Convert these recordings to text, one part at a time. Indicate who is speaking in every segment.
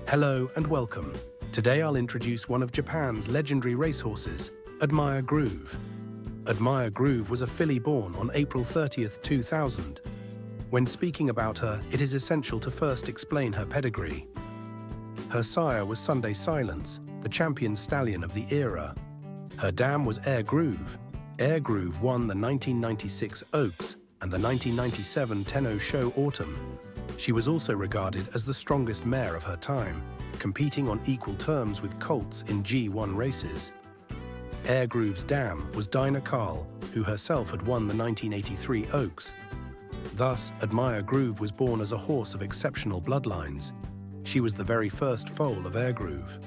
Speaker 1: Hello and welcome. Today I'll introduce one of Japan's legendary racehorses, Admire Groove. Admire Groove was a filly born on April 30th, 2000. When speaking about her, it is essential to first explain her pedigree. Her sire was Sunday Silence, the champion stallion of the era. Her dam was Air Groove. Air Groove won the 1996 Oaks and the 1997 Tenno Show Autumn. She was also regarded as the strongest mare of her time, competing on equal terms with colts in G1 races. Air Groove's dam was Dinah Carl, who herself had won the 1983 Oaks. Thus, Admire Groove was born as a horse of exceptional bloodlines. She was the very first foal of Air Groove.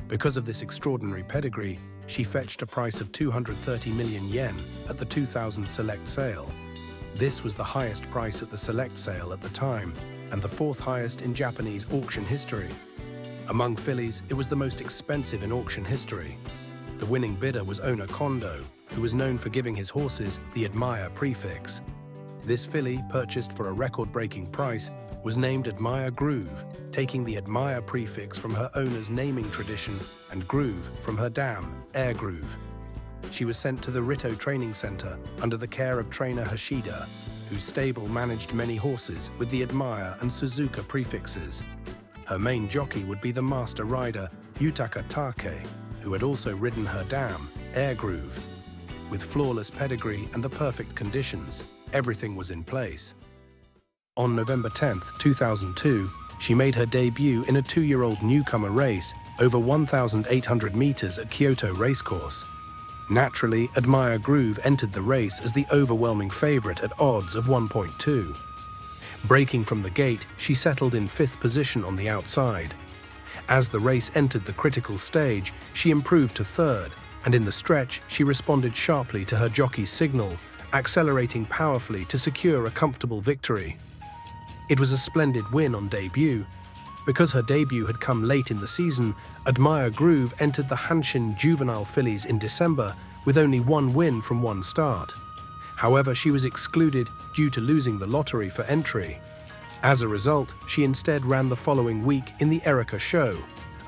Speaker 1: Because of this extraordinary pedigree, she fetched a price of 230 million yen at the 2000 Select sale. This was the highest price at the Select sale at the time, and the fourth highest in Japanese auction history. Among fillies, it was the most expensive in auction history. The winning bidder was owner Kondo, who was known for giving his horses the Admire prefix. This filly, purchased for a record-breaking price, was named Admire Groove, taking the Admire prefix from her owner's naming tradition and Groove from her dam, Air Groove. She was sent to the Rito Training Center under the care of trainer Hashida, whose stable managed many horses with the Admire and Suzuka prefixes. Her main jockey would be the master rider Yutaka Take, who had also ridden her dam, Air Groove. With flawless pedigree and the perfect conditions, everything was in place. On November 10, 2002, she made her debut in a 2-year-old newcomer race over 1,800 meters at Kyoto Racecourse. Naturally, Admire Groove entered the race as the overwhelming favorite at odds of 1.2. Breaking from the gate, she settled in 5th position on the outside. As the race entered the critical stage, she improved to 3rd, and in the stretch, she responded sharply to her jockey's signal, accelerating powerfully to secure a comfortable victory. It was a splendid win on debut. Because her debut had come late in the season, Admire Groove entered the Hanshin Juvenile Fillies in December with only one win from one start. However, she was excluded due to losing the lottery for entry. As a result, she instead ran the following week in the Erika Show,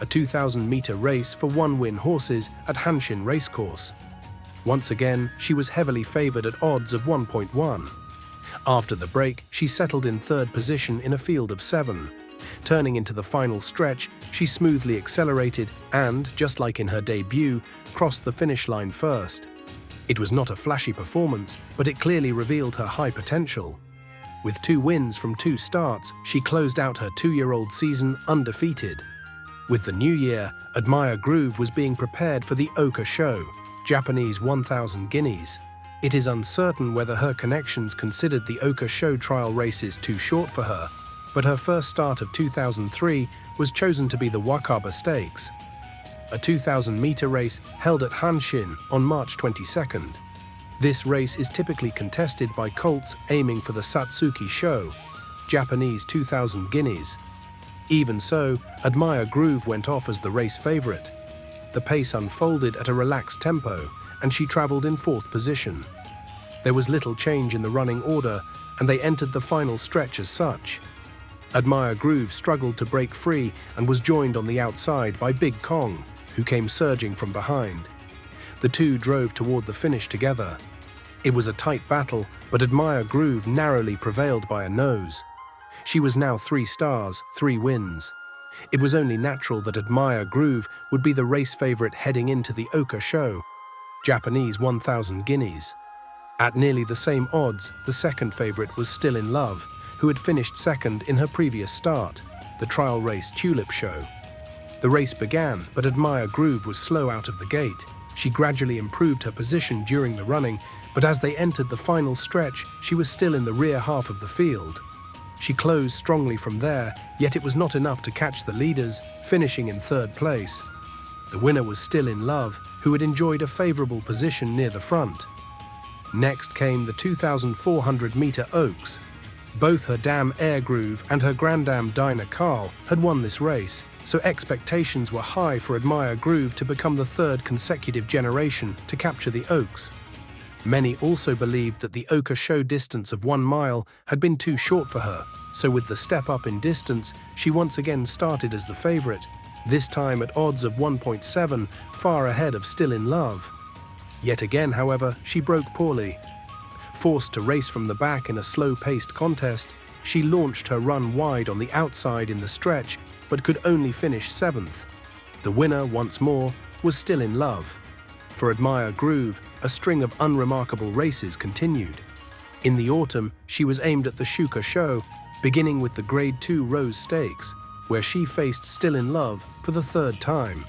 Speaker 1: a 2,000-meter race for one-win horses at Hanshin Racecourse. Once again, she was heavily favored at odds of 1.1. After the break, she settled in 3rd position in a field of 7. Turning into the final stretch, she smoothly accelerated and, just like in her debut, crossed the finish line first. It was not a flashy performance, but it clearly revealed her high potential. With 2 wins from 2 starts, she closed out her 2-year-old season undefeated. With the new year, Admire Groove was being prepared for the Oka Show, Japanese 1,000 guineas. It is uncertain whether her connections considered the Oka Show trial races too short for her, but her first start of 2003 was chosen to be the Wakaba Stakes, a 2,000-meter race held at Hanshin on March 22nd. This race is typically contested by colts aiming for the Satsuki Show, Japanese 2,000 guineas. Even so, Admire Groove went off as the race favorite. The pace unfolded at a relaxed tempo, and she traveled in 4th position. There was little change in the running order, and they entered the final stretch as such. Admire Groove struggled to break free and was joined on the outside by Big Kong, who came surging from behind. The two drove toward the finish together. It was a tight battle, but Admire Groove narrowly prevailed by a nose. She was now 3 stars, 3 wins. It was only natural that Admire Groove would be the race favorite heading into the Oka Show, Japanese 1,000 guineas. At nearly the same odds, the second favorite was Still in Love, who had finished 2nd in her previous start, the trial race Tulip Show. The race began, but Admire Groove was slow out of the gate. She gradually improved her position during the running, but as they entered the final stretch, she was still in the rear half of the field. She closed strongly from there, yet it was not enough to catch the leaders, finishing in 3rd place. The winner was Still in Love, who had enjoyed a favorable position near the front. Next came the 2,400-meter Oaks. Both her dam Air Groove and her grandam Dinah Carl had won this race, so expectations were high for Admire Groove to become the 3rd consecutive generation to capture the Oaks. Many also believed that the Oka show distance of 1 mile had been too short for her, so with the step up in distance, she once again started as the favorite, this time at odds of 1.7, far ahead of Still in Love. Yet again, however, she broke poorly. Forced to race from the back in a slow-paced contest, she launched her run wide on the outside in the stretch, but could only finish 7th. The winner, once more, was Still in Love. For Admire Groove, a string of unremarkable races continued. In the autumn, she was aimed at the Shuka show, beginning with the Grade 2 Rose Stakes, where she faced Still in Love for the 3rd time.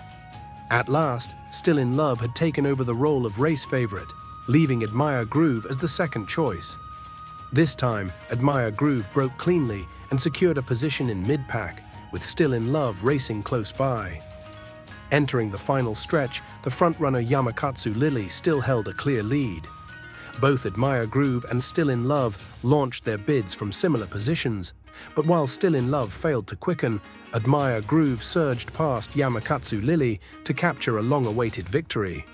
Speaker 1: At last, Still in Love had taken over the role of race favorite, leaving Admire Groove as the second choice. This time, Admire Groove broke cleanly and secured a position in mid-pack, with Still in Love racing close by. Entering the final stretch, the frontrunner Yamakatsu Lily still held a clear lead. Both Admire Groove and Still in Love launched their bids from similar positions, but while Still in Love failed to quicken, Admire Groove surged past Yamakatsu Lily to capture a long-awaited victory.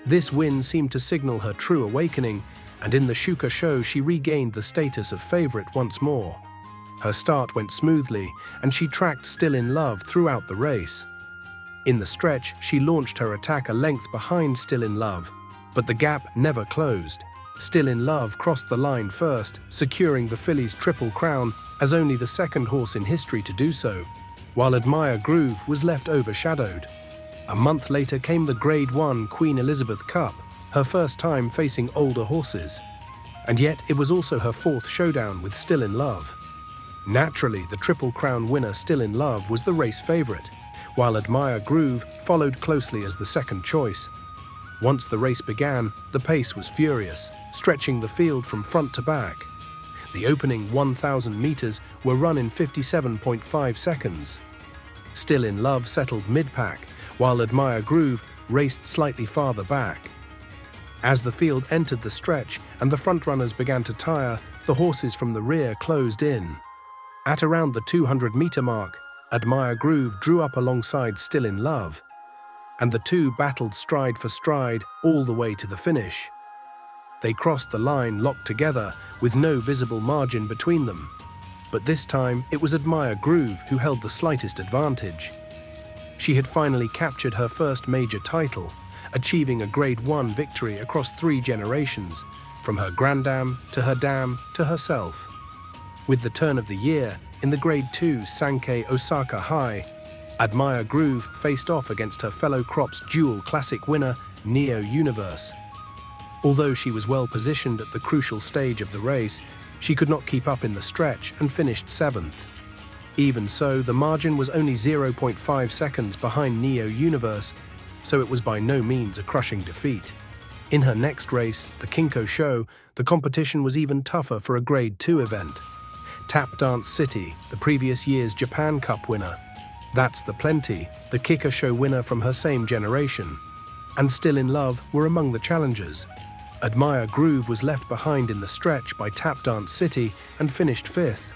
Speaker 1: This win seemed to signal her true awakening, and in the Shuka show she regained the status of favorite once more. Her start went smoothly, and she tracked Still in Love throughout the race. In the stretch, she launched her attack a length behind Still in Love, but the gap never closed. Still in Love crossed the line first, securing the filly's Triple Crown as only the second horse in history to do so, while Admire Groove was left overshadowed. A month later came the Grade 1 Queen Elizabeth Cup, her first time facing older horses. And yet it was also her 4th showdown with Still in Love. Naturally, the Triple Crown winner Still in Love was the race favourite, while Admire Groove followed closely as the second choice. Once the race began, the pace was furious, stretching the field from front to back. The opening 1,000 metres were run in 57.5 seconds. Still in Love settled mid-pack, while Admire Groove raced slightly farther back. As the field entered the stretch and the frontrunners began to tire, the horses from the rear closed in. At around the 200-metre mark, Admire Groove drew up alongside Still in Love, and the two battled stride for stride all the way to the finish. They crossed the line locked together, with no visible margin between them. But this time, it was Admire Groove who held the slightest advantage. She had finally captured her first major title, achieving a Grade 1 victory across 3 generations, from her granddam to her dam to herself. With the turn of the year, in the Grade 2 Sankei Osaka High, Admire Groove faced off against her fellow crop's dual classic winner, Neo Universe. Although she was well positioned at the crucial stage of the race, she could not keep up in the stretch and finished 7th. Even so, the margin was only 0.5 seconds behind Neo Universe, so it was by no means a crushing defeat. In her next race, the Kinko Show, the competition was even tougher for a Grade 2 event. Tap Dance City, the previous year's Japan Cup winner. That's the Plenty, the Kicker Show winner from her same generation. And Still in Love were among the challengers. Admire Groove was left behind in the stretch by Tap Dance City and finished 5th.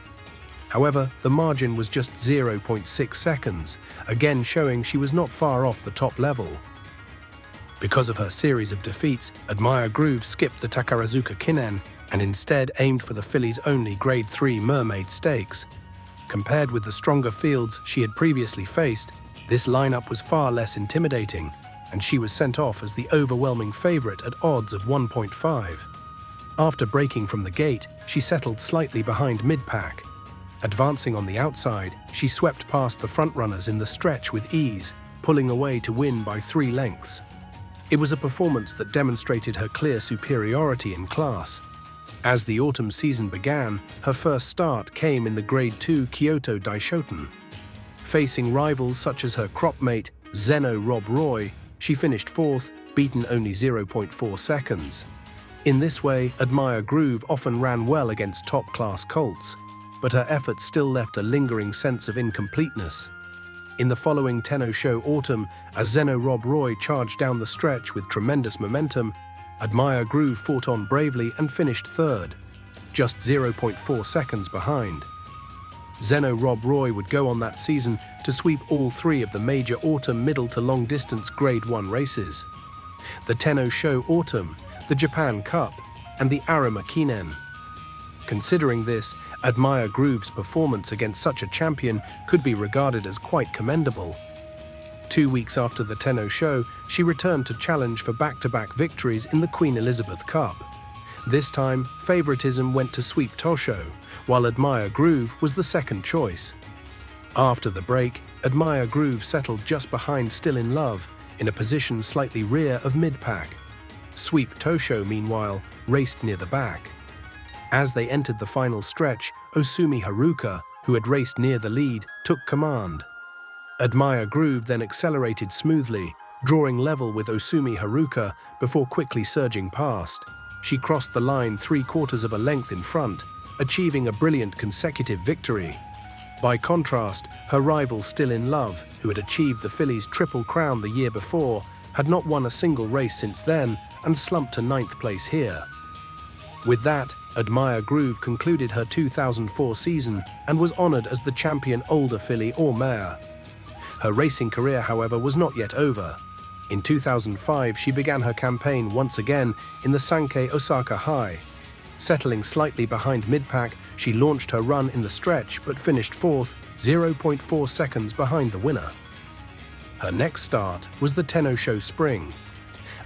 Speaker 1: However, the margin was just 0.6 seconds, again showing she was not far off the top level. Because of her series of defeats, Admire Groove skipped the Takarazuka Kinen and instead aimed for the filly's only Grade 3 Mermaid Stakes. Compared with the stronger fields she had previously faced, this lineup was far less intimidating, and she was sent off as the overwhelming favourite at odds of 1.5. After breaking from the gate, she settled slightly behind mid-pack. Advancing on the outside, she swept past the frontrunners in the stretch with ease, pulling away to win by 3 lengths. It was a performance that demonstrated her clear superiority in class. As the autumn season began, her first start came in the Grade 2 Kyoto Daishoten. Facing rivals such as her crop mate, Zeno Rob Roy, she finished 4th, beaten only 0.4 seconds. In this way, Admire Groove often ran well against top-class colts, but her efforts still left a lingering sense of incompleteness. In the following Tenno Show autumn, as Zeno Rob Roy charged down the stretch with tremendous momentum, Admire Groove fought on bravely and finished 3rd, just 0.4 seconds behind. Zeno Rob Roy would go on that season to sweep all 3 of the major autumn middle to long distance Grade 1 races. The Tenno Show autumn, the Japan Cup, and the Arima Kinen. Considering this, Admire Groove's performance against such a champion could be regarded as quite commendable. 2 weeks after the Tenno show, she returned to challenge for back-to-back victories in the Queen Elizabeth Cup. This time, favoritism went to Sweep Tosho, while Admire Groove was the second choice. After the break, Admire Groove settled just behind Still in Love, in a position slightly rear of mid-pack. Sweep Tosho, meanwhile, raced near the back. As they entered the final stretch, Osumi Haruka, who had raced near the lead, took command. Admire Groove then accelerated smoothly, drawing level with Osumi Haruka before quickly surging past. She crossed the line 3/4 of a length in front, achieving a brilliant consecutive victory. By contrast, her rival Still in Love, who had achieved the fillies' Triple Crown the year before, had not won a single race since then and slumped to 9th place here. With that, Admire Groove concluded her 2004 season and was honoured as the champion older filly or mare. Her racing career, however, was not yet over. In 2005, she began her campaign once again in the Sankei Osaka High. Settling slightly behind mid-pack, she launched her run in the stretch but finished 4th, 0.4 seconds behind the winner. Her next start was the Tenno Show Spring.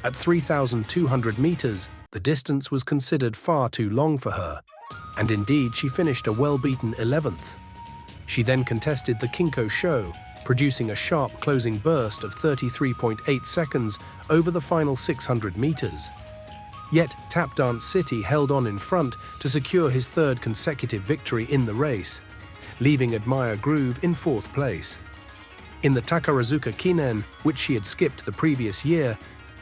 Speaker 1: At 3,200 meters, the distance was considered far too long for her, and indeed she finished a well-beaten 11th. She then contested the Kinko Show, producing a sharp closing burst of 33.8 seconds over the final 600 meters. Yet Tap Dance City held on in front to secure his third consecutive victory in the race, leaving Admire Groove in 4th place. In the Takarazuka Kinen, which she had skipped the previous year,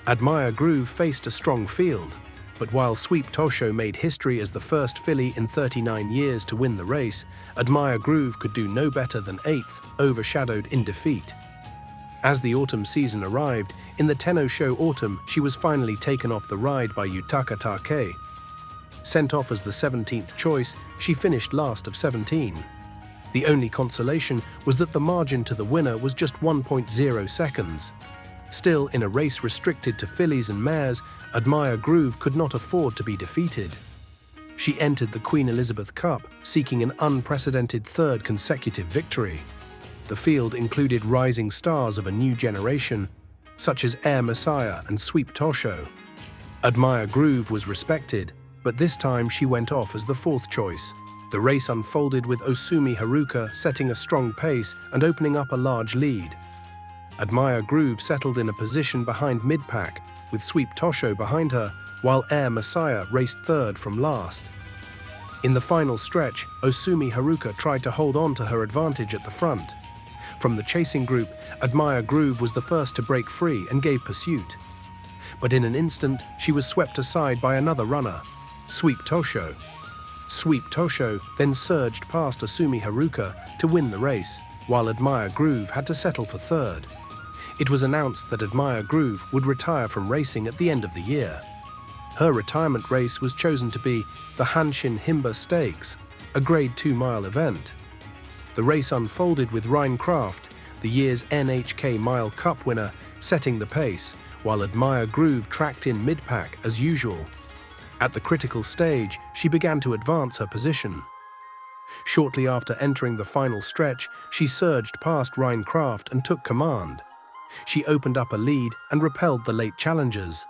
Speaker 1: Admire Groove faced a strong field, but while Sweep Tosho made history as the first filly in 39 years to win the race, Admire Groove could do no better than 8th, overshadowed in defeat. As the autumn season arrived, in the Tenno Show Autumn, she was finally taken off the ride by Yutaka Take. Sent off as the 17th choice, she finished last of 17. The only consolation was that the margin to the winner was just 1.0 seconds. Still, in a race restricted to fillies and mares, Admire Groove could not afford to be defeated. She entered the Queen Elizabeth Cup, seeking an unprecedented third consecutive victory. The field included rising stars of a new generation, such as Air Messiah and Sweep Tosho. Admire Groove was respected, but this time she went off as the 4th choice. The race unfolded with Osumi Haruka setting a strong pace and opening up a large lead. Admire Groove settled in a position behind mid-pack, with Sweep Tosho behind her, while Air Messiah raced 3rd from last. In the final stretch, Osumi Haruka tried to hold on to her advantage at the front. From the chasing group, Admire Groove was the first to break free and gave pursuit. But in an instant, she was swept aside by another runner, Sweep Tosho. Sweep Tosho then surged past Osumi Haruka to win the race, while Admire Groove had to settle for 3rd. It was announced that Admire Groove would retire from racing at the end of the year. Her retirement race was chosen to be the Hanshin Himba Stakes, a Grade 2-mile event. The race unfolded with Rhinecraft, the year's NHK Mile Cup winner, setting the pace, while Admire Groove tracked in mid-pack as usual. At the critical stage, she began to advance her position. Shortly after entering the final stretch, she surged past Rhinecraft and took command. She opened up a lead and repelled the late challengers.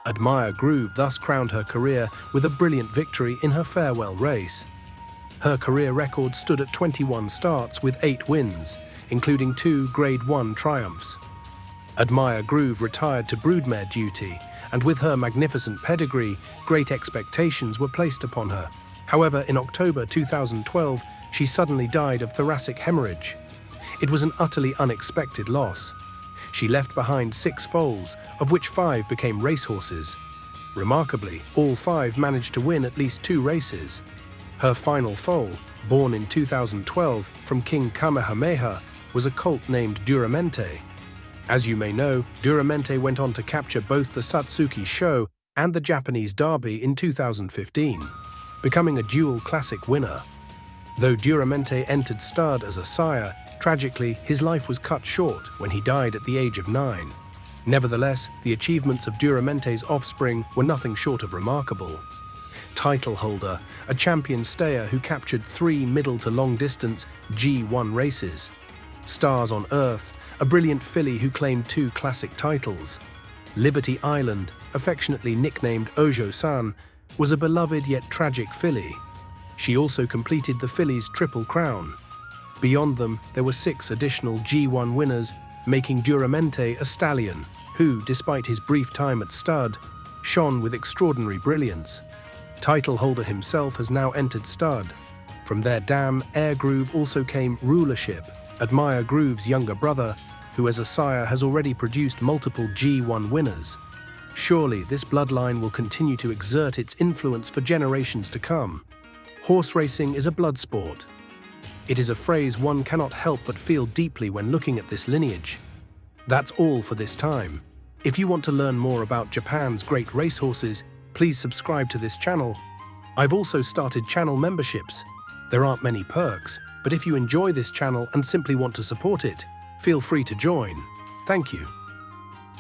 Speaker 1: Admire Groove thus crowned her career with a brilliant victory in her farewell race. Her career record stood at 21 starts with 8 wins, including 2 Grade 1 triumphs. Admire Groove retired to broodmare duty, and with her magnificent pedigree, great expectations were placed upon her. However, in October 2012, she suddenly died of thoracic hemorrhage. It was an utterly unexpected loss. She left behind 6 foals, of which 5 became racehorses. Remarkably, all 5 managed to win at least 2 races. Her final foal, born in 2012 from King Kamehameha, was a colt named Duramente. As you may know, Duramente went on to capture both the Satsuki Show and the Japanese Derby in 2015, becoming a dual classic winner. Though Duramente entered stud as a sire, tragically his life was cut short when he died at the age of 9. Nevertheless, the achievements of Duramente's offspring were nothing short of remarkable. Title holder, a champion stayer who captured 3 middle to long distance G1 races. Stars on Earth, a brilliant filly who claimed 2 classic titles. Liberty Island, affectionately nicknamed Ojo-san, was a beloved yet tragic filly. She also completed the filly's Triple Crown. Beyond them, there were 6 additional G1 winners, making Duramente a stallion who, despite his brief time at stud, shone with extraordinary brilliance. Title holder himself has now entered stud. From their dam, Air Groove also came rulership, Admire Groove's younger brother, who as a sire has already produced multiple G1 winners. Surely this bloodline will continue to exert its influence for generations to come. Horse racing is a blood sport. It is a phrase one cannot help but feel deeply when looking at this lineage. That's all for this time. If you want to learn more about Japan's great racehorses, please subscribe to this channel. I've also started channel memberships. There aren't many perks, but if you enjoy this channel and simply want to support it, feel free to join. Thank you.